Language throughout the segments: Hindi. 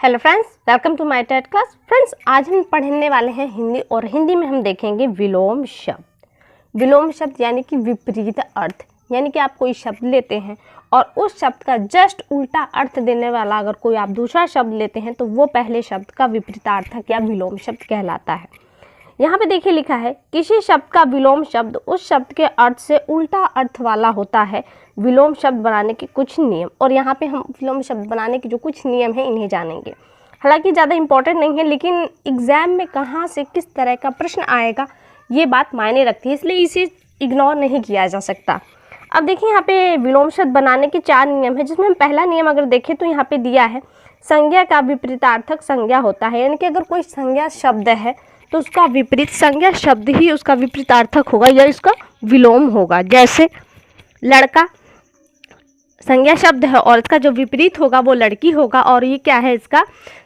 Hello friends, welcome to my TET class. Friends, आज हम पढ़ने वाले हैं हिंदी और हिंदी में हम देखेंगे विलोम शब्द। विलोम शब्द यानी कि विपरीत अर्थ, यानी कि आप कोई शब्द लेते हैं और उस शब्द का जस्ट उल्टा अर्थ देने वाला अगर कोई आप दूसरा शब्द लेते हैं तो वो पहले शब्द का विपरीतार्थक या विलोम शब्द कहलाता है। यहाँ पे देखिए लिखा है, किसी शब्द का विलोम शब्द उस शब्द के अर्थ से उल्टा अर्थ वाला होता है। विलोम शब्द बनाने के कुछ नियम, और यहाँ पे हम विलोम शब्द बनाने के जो कुछ नियम हैं इन्हें जानेंगे। हालांकि ज़्यादा इंपॉर्टेंट नहीं है, लेकिन एग्जाम में कहाँ से किस तरह का प्रश्न आएगा ये बात मायने रखती है, इसलिए इसे इग्नोर नहीं किया जा सकता। अब देखिए यहाँ पे विलोम शब्द बनाने के 4 नियम है, जिसमें हम पहला नियम अगर देखें तो यहाँ पे दिया है, संज्ञा का विपरीतार्थक संज्ञा होता है। यानी कि अगर कोई संज्ञा शब्द है तो उसका विपरीत संज्ञा शब्द ही उसका विपरीतार्थक होगा या इसका विलोम होगा। जैसे लड़का संज्ञा शब्द है और इसका जो विपरीत होगा वो लड़की होगा, और ये क्या है, इसका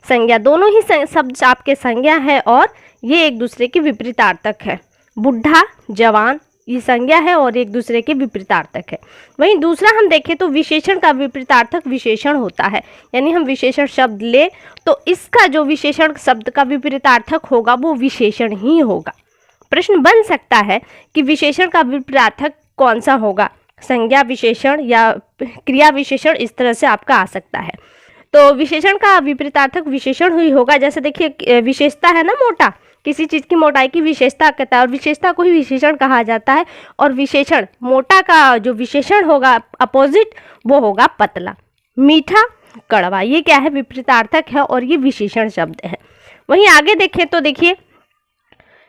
संज्ञा। दोनों ही शब्द आपके संज्ञा है और ये एक दूसरे के विपरीतार्थक है। बुढ़ा जवान ये संज्ञा है और एक दूसरे के विपरीतार्थक है। वहीं दूसरा हम देखें तो विशेषण का विपरीतार्थक विशेषण होता है। यानी हम विशेषण शब्द ले तो इसका जो विशेषण शब्द का विपरीतार्थक होगा वो विशेषण ही होगा। प्रश्न बन सकता है कि विशेषण का विपरीतार्थक कौन सा होगा, संज्ञा विशेषण या क्रिया विशेषण, इस तरह से आपका आ सकता है। तो विशेषण का विपरीतार्थक विशेषण ही होगा। जैसे देखिए विशेषता है ना, मोटा, किसी चीज़ की मोटाई की विशेषता कहता है और विशेषता को ही विशेषण कहा जाता है। और विशेषण मोटा का जो विशेषण होगा अपोजिट वो होगा पतला। मीठा कड़वा, ये क्या है, विपरीतार्थक है और ये विशेषण शब्द है। वहीं आगे देखें तो देखिए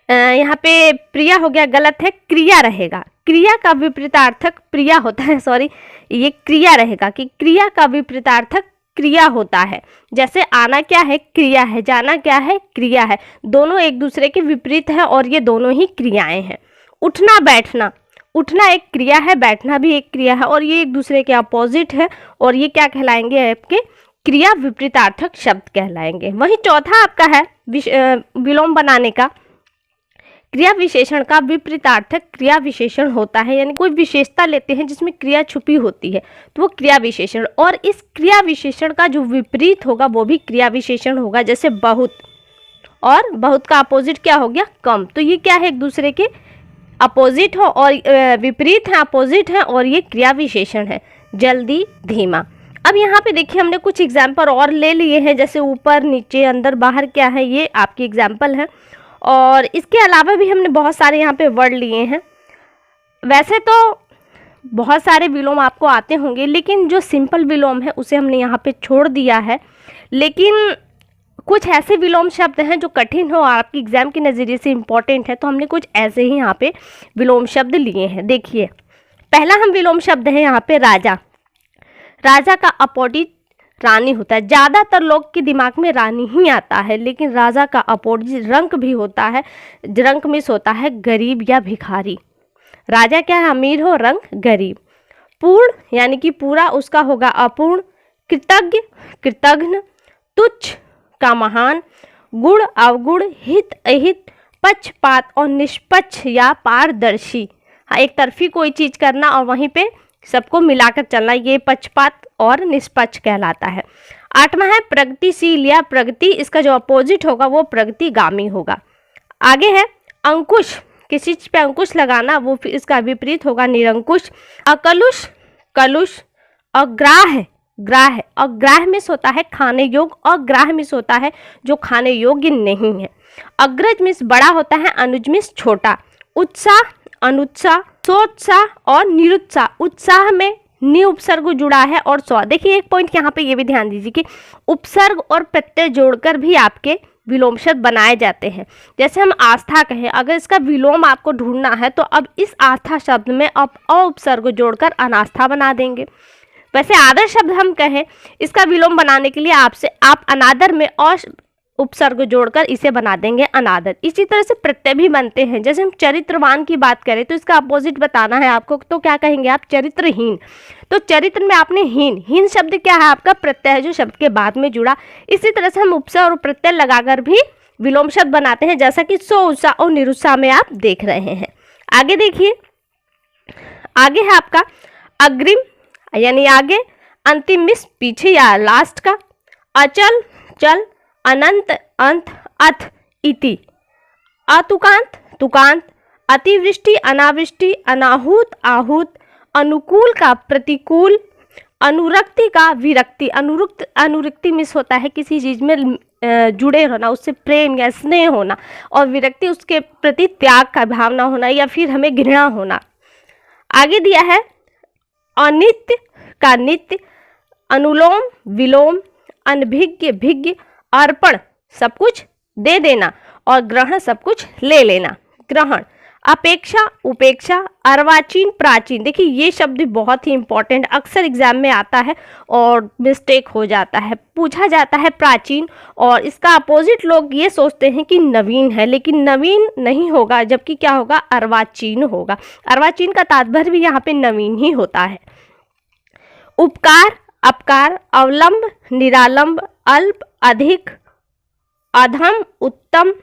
यहाँ पे प्रिया हो गया, गलत है, क्रिया रहेगा। क्रिया का विपरीतार्थक प्रिया होता है, सॉरी ये क्रिया रहेगा कि क्रिया का विपरीतार्थक क्रिया होता है। जैसे आना क्या है, क्रिया है, जाना क्या है, क्रिया है। दोनों एक दूसरे के विपरीत है और ये दोनों ही क्रियाएं हैं। उठना बैठना, उठना एक क्रिया है, बैठना भी एक क्रिया है और ये एक दूसरे के अपोजिट है और ये क्या कहलाएंगे, आपके क्रिया विपरीतार्थक शब्द कहलाएंगे। वहीं चौथा आपका है विलोम बनाने का, क्रिया विशेषण का विपरीतार्थक क्रिया विशेषण होता है। यानी कोई विशेषता लेते हैं जिसमें क्रिया छुपी होती है तो वो क्रिया विशेषण, और इस क्रिया विशेषण का जो विपरीत होगा वो भी क्रिया विशेषण होगा। जैसे बहुत, और बहुत का अपोजिट क्या हो गया, कम। तो ये क्या है, एक दूसरे के अपोजिट हो और विपरीत है, अपोजिट है और ये क्रिया विशेषण है। जल्दी धीमा। अब यहाँ पे देखिए हमने कुछ एग्जाम्पल और ले लिए हैं, जैसे ऊपर नीचे अंदर बाहर क्या है, ये आपकी एग्जाम्पल है। और इसके अलावा भी हमने बहुत सारे यहाँ पे वर्ड लिए हैं। वैसे तो बहुत सारे विलोम आपको आते होंगे, लेकिन जो सिंपल विलोम है उसे हमने यहाँ पे छोड़ दिया है। लेकिन कुछ ऐसे विलोम शब्द हैं जो कठिन हो, आपकी एग्जाम के नज़रिए से इम्पॉर्टेंट है, तो हमने कुछ ऐसे ही यहाँ पे विलोम शब्द लिए हैं। देखिए पहला हम विलोम शब्द है यहाँ पे राजा। राजा का अपोजिट रानी होता है। ज़्यादातर लोग के दिमाग में रानी ही आता है, लेकिन राजा का अपोजिट रंक भी होता है, रंक मिस होता है गरीब या भिखारी। राजा क्या है, अमीर हो, रंक गरीब। पूर्ण यानी कि पूरा, उसका होगा अपूर्ण। कृतज्ञ कृतघ्न। तुच्छ का महान। गुण अवगुण। हित अहित। पक्षपात और निष्पक्ष या पारदर्शी। हाँ, एक तरफी कोई चीज़ करना और वहीं पे सबको मिलाकर चलना, ये पक्षपात और निष्पक्ष कहलाता है। 8वां है प्रगतिशील या प्रगति, इसका जो अपोजिट होगा वो प्रगतिगामी होगा। आगे है अंकुश, किसी चीज पे अंकुश लगाना, वो इसका विपरीत होगा निरंकुश। अकलुष कलुष। अग्राह्य ग्राह्य, अग्राह्य मिस होता है खाने योग्य, अग्राह्य मिस होता है जो खाने योग्य नहीं है। अग्रज मिस बड़ा होता है, अनुज मिस छोटा। उत्साह अनुत्साह। सोत्साह और निरुत्साह। उत्साह में नि उपसर्ग जुड़ा है और स्व। देखिए एक पॉइंट यहाँ पे ये भी ध्यान दीजिए कि उपसर्ग और प्रत्यय जोड़कर भी आपके विलोम शब्द बनाए जाते हैं। जैसे हम आस्था कहें, अगर इसका विलोम आपको ढूंढना है तो अब इस आस्था शब्द में अब उपसर्ग जोड़कर अनास्था बना देंगे। वैसे आदर शब्द हम कहें, इसका विलोम बनाने के लिए आप अनादर में उपसर्ग जोड़कर इसे बना देंगे अनादर। इसी तरह से प्रत्यय भी बनते हैं। जैसे हम चरित्रवान की बात करें तो इसका अपोजिट बताना है आपको, तो क्या कहेंगे आप, चरित्रहीन। तो चरित्र में आपने हीन, हीन शब्द क्या है, आपका प्रत्यय है जो शब्द के बाद में जुड़ा। इसी तरह से हम उपसर्ग और प्रत्यय लगाकर भी विलोम शब्द बनाते हैं, जैसा कि सो उत्साह और निरुत्साह में आप देख रहे हैं। आगे देखिए, आगे है आपका अग्रिम, यानी आगे, अंतिम मिस पीछे या लास्ट का। अचल चल, अनंत, अंत, अथ, इति। अतुकांत, तुकांत, अतिवृष्टि, अनावृष्टि, अनाहूत, आहूत, अनुकूल का प्रतिकूल, अनुरक्ति का विरक्ति। अनुरक्ति मिस होता है किसी चीज़ में जुड़े होना, उससे प्रेम या स्नेह होना, और विरक्ति उसके प्रति त्याग का भावना होना या फिर हमें घृणा होना। आगे दिया है अनित्य का नित्य, अनुलोम विलोम, अनभिज्ञ भिज्ञ, अर्पण सब कुछ दे देना, और ग्रहण सब कुछ ले लेना। ग्रहण, अपेक्षा, उपेक्षा, अर्वाचीन, प्राचीन। देखिए ये शब्द बहुत ही इंपॉर्टेंट, अक्सर एग्जाम में आता है और मिस्टेक हो जाता है। पूछा जाता है प्राचीन, और इसका अपोजिट लोग ये सोचते हैं कि नवीन है, लेकिन नवीन नहीं होगा, जबकि क्या होगा, अर्वाचीन होगा। अर्वाचीन का तात्पर्य भी यहाँ पे नवीन ही होता है। उपकार, अपकार, अवलंब, निरालंब, अल्प, अधिक, अधम, उत्तम,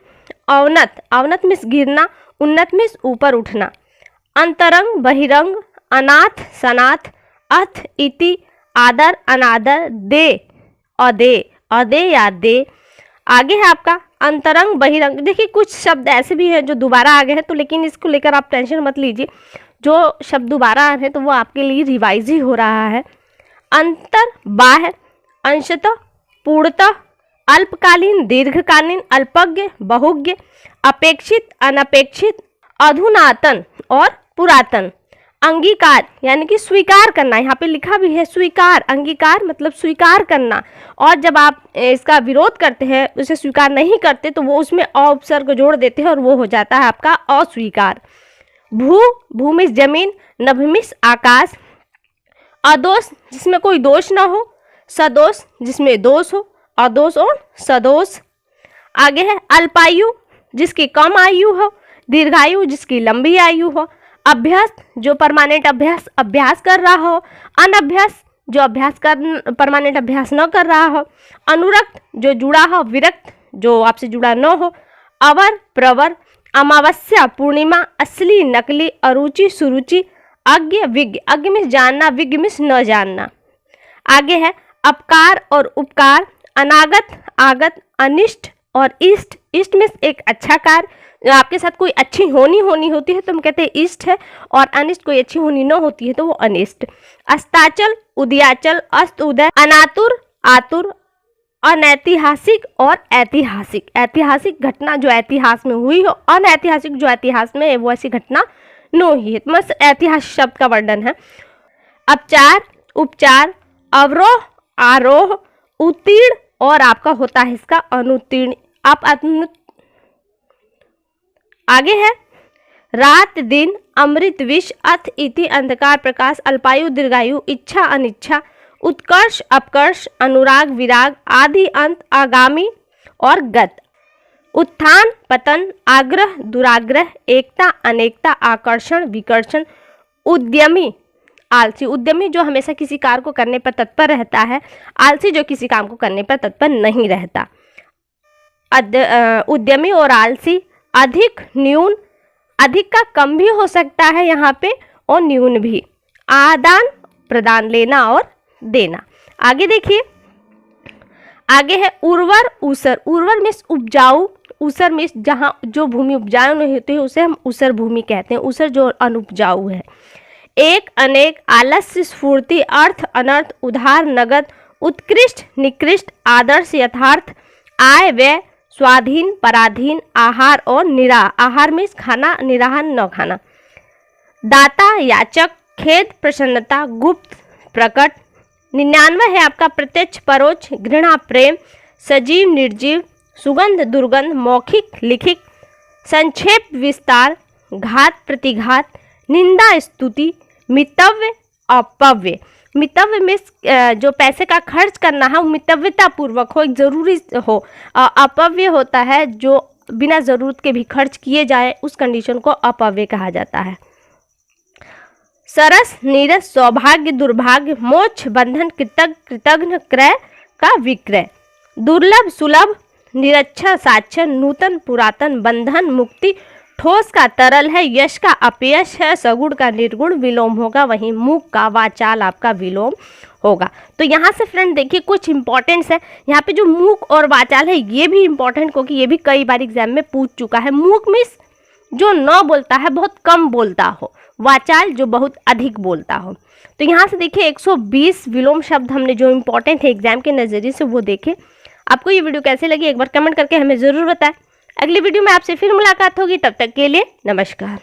अवनत, अवनत मिस गिरना, उन्नत मिस ऊपर उठना, अंतरंग, बहिरंग, अनाथ, सनाथ, अथ, इति, आदर, अनादर, दे, अदे, अदे या दे। आगे है आपका अंतरंग, बहिरंग। देखिए कुछ शब्द ऐसे भी हैं जो दोबारा आ गए हैं, तो लेकिन इसको लेकर आप टेंशन मत लीजिए, जो शब्द दोबारा आ रहे हैं तो वो आपके लिए रिवाइज ही हो रहा है। अंतर, बाह्य, अंशतः, पूर्णतः, अल्पकालीन, दीर्घकालीन, अल्पज्ञ, बहुज्ञ, अपेक्षित, अनपेक्षित, अधुनातन और पुरातन। अंगीकार यानी कि स्वीकार करना, यहाँ पे लिखा भी है स्वीकार, अंगीकार मतलब स्वीकार करना, और जब आप इसका विरोध करते हैं, उसे स्वीकार नहीं करते, तो वो उसमें अ उपसर्ग जोड़ देते हैं और वो हो जाता है आपका अस्वीकार। भू, भूमिश जमीन, नभमिश आकाश, अदोष जिसमें कोई दोष ना हो, सदोष जिसमें दोष हो, अदोष और सदोष। आगे है अल्पायु जिसकी कम आयु हो, दीर्घायु जिसकी लंबी आयु हो, अभ्यस्त जो परमानेंट अभ्यास कर रहा हो, अनभ्यस्त जो परमानेंट अभ्यास न कर रहा हो, अनुरक्त जो जुड़ा हो, विरक्त जो आपसे जुड़ा न हो, अवर, प्रवर, अमावस्या, पूर्णिमा, असली, नकली, अरुचि, सुरुचि, अज्ञ, विज्ञ। अज्ञ में जानना, विज्ञ में न जानना। आगे है अपकार और उपकार, अनागत, आगत, अनिष्ट और इष्ट। इष्ट में एक अच्छा कार्य, आपके साथ कोई अच्छी होनी होती है तो हम कहते हैं इष्ट है, और अनिष्ट कोई अच्छी होनी न होती है तो वो अनिष्ट। अस्ताचल, उदयाचल, अस्त, उदय, अनातुर, आतुर, अनैतिहासिक और ऐतिहासिक। ऐतिहासिक घटना जो इतिहास में हुई हो, अनैतिहासिक जो इतिहास में है वो ऐसी घटना न हुई है। मस्त ऐतिहासिक शब्द का वर्णन है। अपचार, उपचार, अवरोह, आरोह, उत्तीर्ण और आपका होता है इसका अनुत्तीर्ण। आप आगे है रात, दिन, अमृत, विष, अथ, इति, अंधकार, प्रकाश, अल्पायु, दीर्घायु, इच्छा, अनिच्छा, उत्कर्ष, अपकर्ष, अनुराग, विराग, आदि, अंत, आगामी और गत। उत्थान, पतन, आग्रह, दुराग्रह, एकता, अनेकता, आकर्षण, विकर्षण, उद्यमी, आलसी। उद्यमी जो हमेशा किसी कार्य को करने पर तत्पर रहता है, आलसी जो किसी काम को करने पर तत्पर नहीं रहता। उद्यमी और आलसी। अधिक, न्यून, अधिक का कम भी हो सकता है यहाँ पे, और न्यून भी। आदान प्रदान, लेना और देना। आगे देखिए, आगे है उर्वर, ऊसर। उर्वर मीन्स उपजाऊ, ऊसर मीन्स जहाँ जो भूमि उपजाऊ नहीं होती है उसे हम ऊसर भूमि कहते हैं। ऊसर जो अनुपजाऊ है। एक, अनेक, आलस्य, स्फूर्ति, अर्थ, अनर्थ, उधार, नगद, उत्कृष्ट, निकृष्ट, आदर्श, यथार्थ, आय, व्यय, स्वाधीन, पराधीन, आहार और निराह। आहार में खाना, निराह न खाना। दाता, याचक, खेद, प्रसन्नता, गुप्त, प्रकट। 99 है आपका प्रत्यक्ष, परोक्ष, घृणा, प्रेम, सजीव, निर्जीव, सुगंध, दुर्गंध, मौखिक, लिखित, संक्षेप, विस्तार, घात, प्रतिघात, निंदा, स्तुति, मितव्य, अपव्य। मितव्य में जो पैसे का खर्च करना है वो मितव्यता पूर्वक हो, एक जरूरी हो। अपव्य होता है जो बिना जरूरत के भी खर्च किए जाए, उस कंडीशन को अपव्य कहा जाता है। सरस, नीरस, सौभाग्य, दुर्भाग्य, मोक्ष, बंधन, कृतघ्न, क्रय का विक्रय। दुर्लभ, सुलभ, निरक्षर, साक्षर, नूतन, पुरातन, बंधन, मुक्ति, ठोस का तरल है, यश का अपयश है, सगुण का निर्गुण, विलोम होगा वहीं मूक का वाचाल आपका विलोम होगा। तो यहाँ से फ्रेंड देखिए कुछ इंपॉर्टेंस है। यहाँ पे जो मूक और वाचाल है ये भी इंपॉर्टेंट, क्योंकि ये भी कई बार एग्जाम में पूछ चुका है। मूक मीन्स जो न बोलता है, बहुत कम बोलता हो, वाचाल जो बहुत अधिक बोलता हो। तो यहाँ से देखिए 120 विलोम शब्द हमने जो इंपॉर्टेंट है एग्जाम के नज़रिए से वो देखे। आपको ये वीडियो कैसे लगी एक बार कमेंट करके हमें ज़रूर बताएं। अगली वीडियो में आपसे फिर मुलाकात होगी, तब तक के लिए नमस्कार।